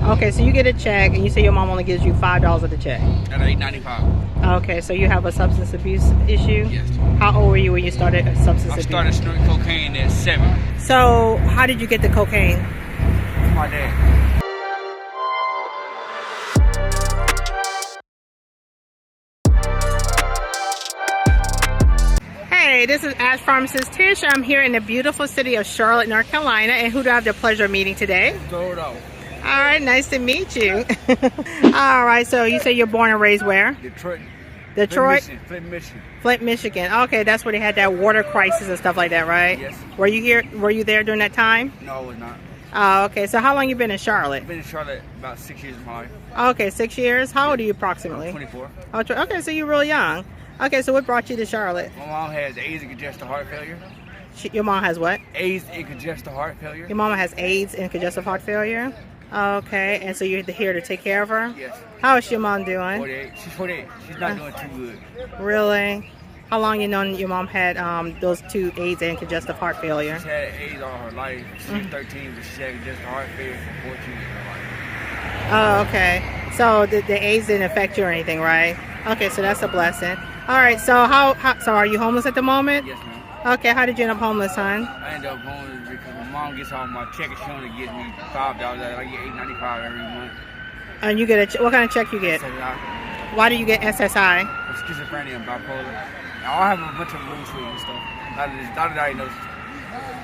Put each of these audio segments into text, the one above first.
Okay, so you get a check, and you say your mom only gives you $5 of the check. At $8.95. Okay, so you have a substance abuse issue? Yes. How old were you when you started substance abuse? I started snorting cocaine at 7. So, how did you get the cocaine? My dad. Hey, this is Ash Pharmacist Tish. I'm here in the beautiful city of Charlotte, North Carolina. And who do I have the pleasure of meeting today? Dodo. All right, nice to meet you. All right, so you say you're born and raised where? Detroit. Detroit? Flint, Michigan. Flint, Michigan. Okay, that's where they had that water crisis and stuff like that, right? Yes. Were you here? Were you there during that time? No, I was not. Oh, okay. So how long you been in Charlotte? I've been in Charlotte about 6 years of my life. Okay, 6 years. How old are you approximately? 24. Oh, okay, so you're real young. Okay, so what brought you to Charlotte? My mom has AIDS and congestive heart failure. Your mom has what? AIDS and congestive heart failure. Your mama has AIDS and congestive heart failure? Okay, and so you're here to take care of her? Yes. How is your mom doing? 48. She's 48. She's not doing too good. Really? How long you known your mom had those two AIDS and congestive heart failure? She's had AIDS all her life. She was 13, but she had congestive heart failure for 14 years of her life. Oh, okay. So the AIDS didn't affect you or anything, right? Okay, so that's a blessing. All right, so so are you homeless at the moment? Yes, ma'am. Okay, how did you end up homeless, hon? I ended up homeless because my mom gets all my check and she only gives me $5. I get $8.95 every month. And you get what kind of check you get? SSI. Why do you get SSI? For schizophrenia and bipolar. I have a bunch of mood swings and stuff. Not a diagnosis.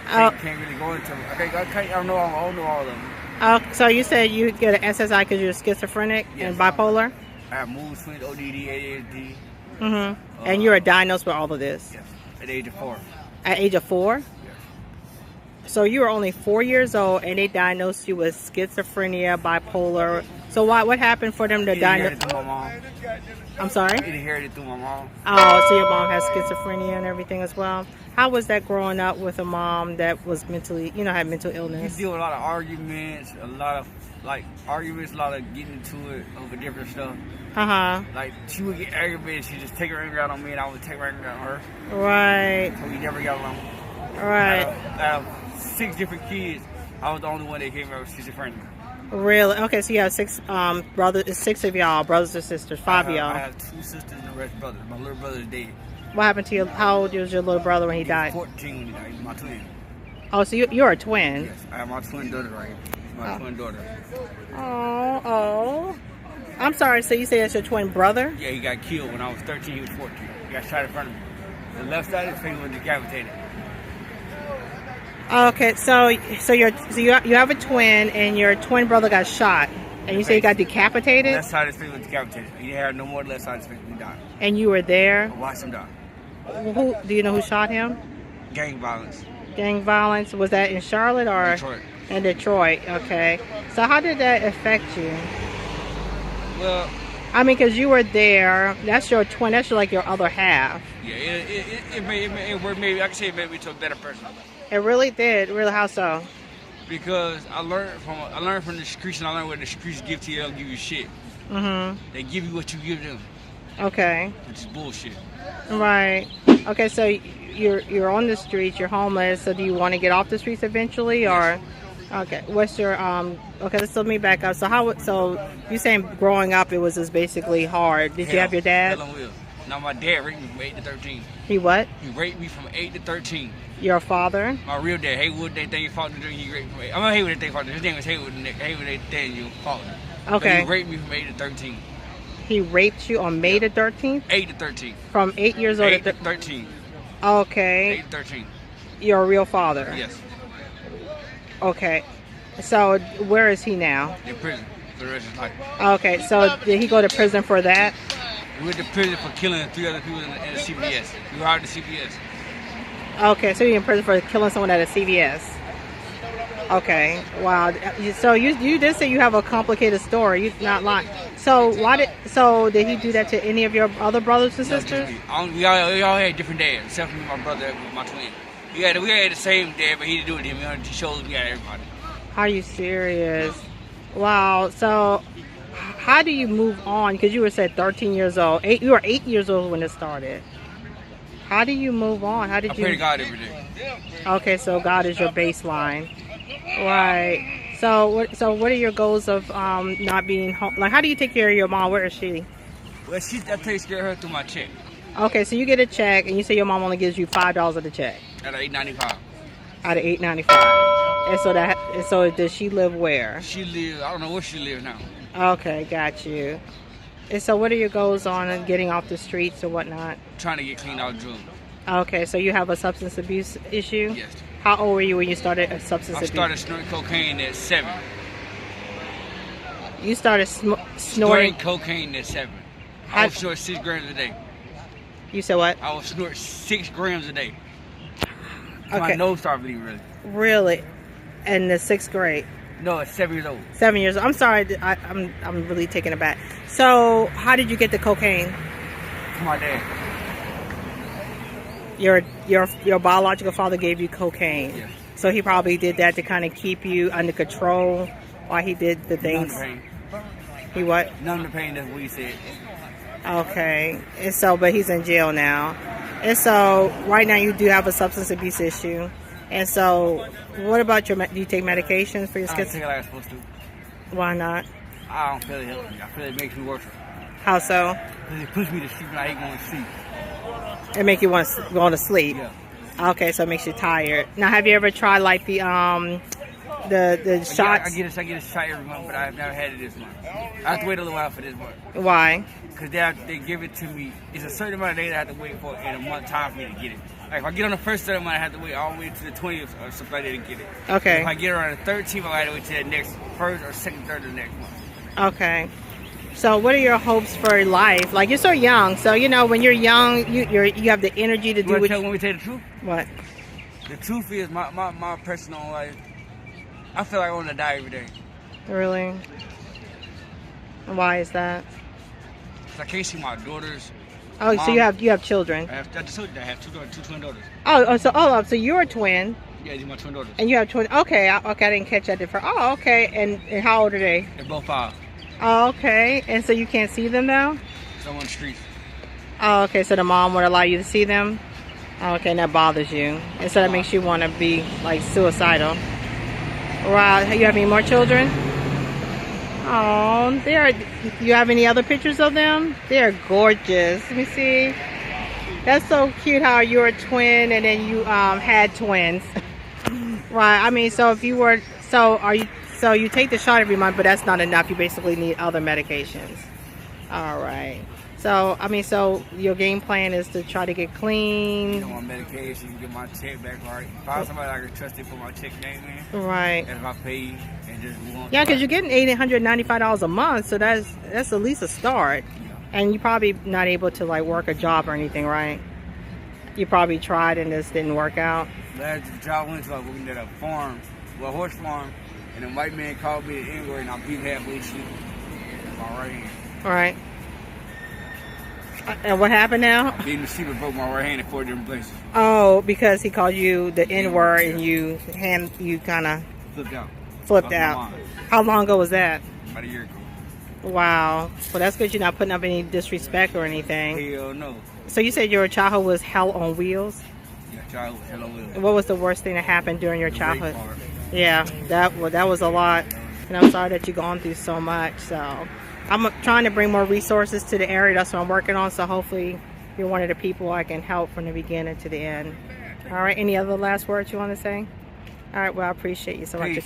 I can't really go into. I don't know all of them. Oh, so you said you get an SSI because you're schizophrenic and bipolar? I have mood swings, ODD, ADHD. Mm-hmm. And you were diagnosed with all of this? Yes. At the age of 4. At age of 4? Yes. So you were only 4 years old and they diagnosed you with schizophrenia, bipolar. So what happened for them to diagnose? Inherited through my mom. I'm sorry? It inherited through my mom. Oh, so your mom has schizophrenia and everything as well. How was that growing up with a mom that was mentally, had mental illness? You deal with a lot of arguments, a lot of getting into it over different stuff. Like, she would get aggravated, she'd just take her anger out on me, and I would take her anger out on her. Right. So we never got along. Right. Out of 6 different kids, I was the only one that came out with schizophrenia. Really? Okay, so you have 6 brothers, 6 of y'all, brothers and sisters, 5 of y'all. I have 2 sisters and the rest brothers. My little brother is dead. What happened to you? How old was your little brother when he died? 14 when he died. He's my twin. Oh, so you're a twin? Yes, I have my twin daughter right here. My twin daughter. Oh. I'm sorry, so you say that's your twin brother? Yeah, he got killed when I was 13, he was 14. He got shot in front of me. The left side of his face was decapitated. Okay, so you have a twin and your twin brother got shot. And you say he got decapitated? Left side of his face was decapitated. He had no more left side of his face when he died. And you were there? I watched him die. Do you know who shot him? Gang violence. Gang violence. Was that in Charlotte or? Detroit. In Detroit, okay. So how did that affect you? Well, I mean, because you were there. That's your twin. That's like your other half. Yeah, it made I can say it made me to a better person. It really did. Really, how so? Because I learned from the streets, and I learned what the streets give to you. They don't give you shit. They give you what you give them. Okay. Which is bullshit. Right. Okay, so you're on the streets. You're homeless. So do you want to get off the streets eventually, or? Okay. What's your Okay, let's let me back up. So you saying growing up it was just basically hard. Did you have your dad? Hell on wheels. Now my dad raped me from 8 to 13. He what? He raped me from 8 to 13. Your father? My real dad, Haywood, they think he fought to do. He raped me from 8. I'm not Haywood, they think he fought. His name was Haywood. Haywood, they think you fought. Okay. But he raped me from 8 to 13. He raped you on May the 13th? 8 to 13. From 8 years old 8 to 13. Okay. 8 to 13. You're a real father? Yes. Okay. So where is he now? In prison for the rest of his life. Okay. So did he go to prison for that? He went to prison for killing 3 other people in the CVS. He hired the CVS. Okay. So you're in prison for killing someone at a CVS. Okay. Wow. So you did say you have a complicated story. You're not lying. So did he do that to any of your other brothers and sisters? No, we all had different dads, except for me, my brother, my twin. We had the same dad, but he didn't do it to him. He chose we had everybody. Are you serious? Wow. So how do you move on? Because you were said 13 years old. You were 8 years old when it started. How do you move on? How did I pray to God every day. Okay, so God is your baseline. Right. So what are your goals of not being home? Like, how do you take care of your mom? Where is she? Well, I take care of her through my check. Okay, so you get a check, and you say your mom only gives you $5 of the check. Out of $8.95. Out of $8.95. And so does she live where? She lives. I don't know where she lives now. Okay, got you. And so what are your goals on getting off the streets or whatnot? Trying to get clean out of drugs. Okay, so you have a substance abuse issue? Yes. How old were you when you started a substance abuse? I started snorting cocaine at 7. You started snorting cocaine at 7. I was snorting 6 grams a day. You said what? I was snorting 6 grams a day. Okay. My nose started bleeding, really. Really? In the 6th grade? No, at 7 years old. 7 years old. I'm sorry. I'm really taken aback. So, how did you get the cocaine? From my dad. Your biological father gave you cocaine. Yes. So he probably did that to kind of keep you under control while he did the things. Numb the pain. He what? Numb the pain. That's what he said. Okay. And so, but he's in jail now. And so, right now you do have a substance abuse issue. And so, what about do you take medications for your schizophrenia? I don't take it like I'm supposed to. Why not? I don't feel it helps me. I feel it makes me worse. How so? Because it pushes me to sleep and I hate going to sleep. It make you want to go to sleep? Yeah. Okay, so it makes you tired. Now, have you ever tried like the shots? I get a shot every month, but I've never had it this month. I have to wait a little while for this month. Why? Because they give it to me. It's a certain amount of days I have to wait for in a month time for me to get it. Like if I get on the first certain month, I have to wait all the way to the 20th or something like that to get it. Okay. If I get it on the 13th, I have to wait to the next first or second, third of the next month. Okay. So what are your hopes for life? Like, you're so young, so you know when you're young, you have the energy to do what. When we tell the truth. What? The truth is my personal life. I feel like I want to die every day. Really? Why is that? I can't see my daughters. Oh, Mom, so you have children. I just told you I have two twin daughters. So you're a twin. Yeah, these are my twin daughters. And you have twin. Okay, I didn't catch that different. Oh, okay. And how old are they? They're both 5. Oh, okay. And so you can't see them now? So I'm on the streets. Oh, okay. So the mom would allow you to see them? Oh, okay, and that bothers you. And so that makes you want to be like suicidal. Wow. You have any more children? Oh, you have any other pictures of them? They're gorgeous. Let me see. That's so cute how you're a twin and then you had twins. Right. I mean, so if you were, so you take the shot every month, but that's not enough. You basically need other medications. All right. So, I mean, so your game plan is to try to get clean. Get my medication, get my check back right. Find somebody I can trust it for my check game in. Right. And if I pay and just move on. Yeah, because you're getting $895 a month, so that's at least a start. Yeah. And you're probably not able to like work a job or anything, right? You probably tried and this didn't work out. Last job went to working at a farm, well, a horse farm, and a white man called me an N-word and I beat halfway sheep. My right hand. All right. And what happened now? Beating the sheep and broke my right hand in 4 different places. Oh, because he called you the N-word and you kind of flipped out. How long ago was that? About a year ago. Wow. Well, that's good you're not putting up any disrespect or anything. Hell no. So you said your childhood was hell on wheels? Yeah, childhood was hell on wheels. What was the worst thing that happened during your childhood? Yeah, that was a lot. And I'm sorry that you've gone through so much. So I'm trying to bring more resources to the area. That's what I'm working on. So hopefully you're one of the people I can help from the beginning to the end. All right. Any other last words you want to say? All right. Well, I appreciate you so much.